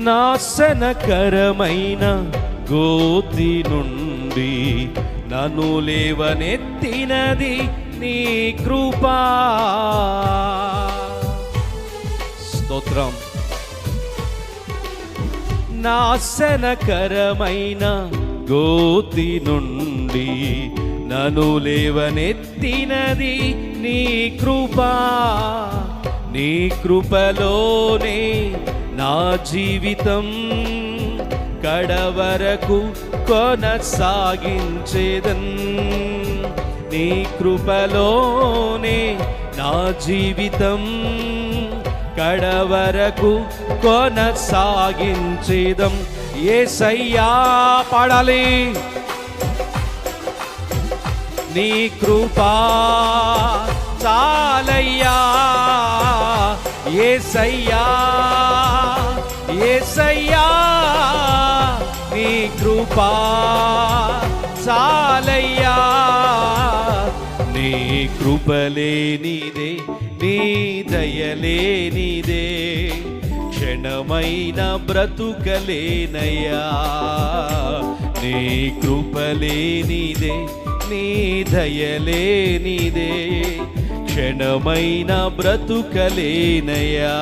నాశనకరమైన గోతి నుండి నన్ను లేవనెత్తినది నీ కృపా. స్తోత్రం. నాశనకరమైన గోతి నుండి నన్ను లేవనెత్తినది నీ కృపా. నీ కృపలోనే నా జీవితం కడవరకు కొనసాగించేదన్. నీ కృపలోనే నా జీవితం కడవరకు కొనసాగించేదం. యేసయ్యా పాడాలి. నీ కృపా చాలయ్యా యేసయ్యా, యేసయ్యా నీ కృపా చాలయ్యా. నీ కృపలేనిదే, నీ దయలేనిదే, క్షణమైన బ్రతుకలేనయ్యా. నీ కృపలేనిదే, నీ దయలేనిదే, క్షణమైన బ్రతుకలేనయ్యా.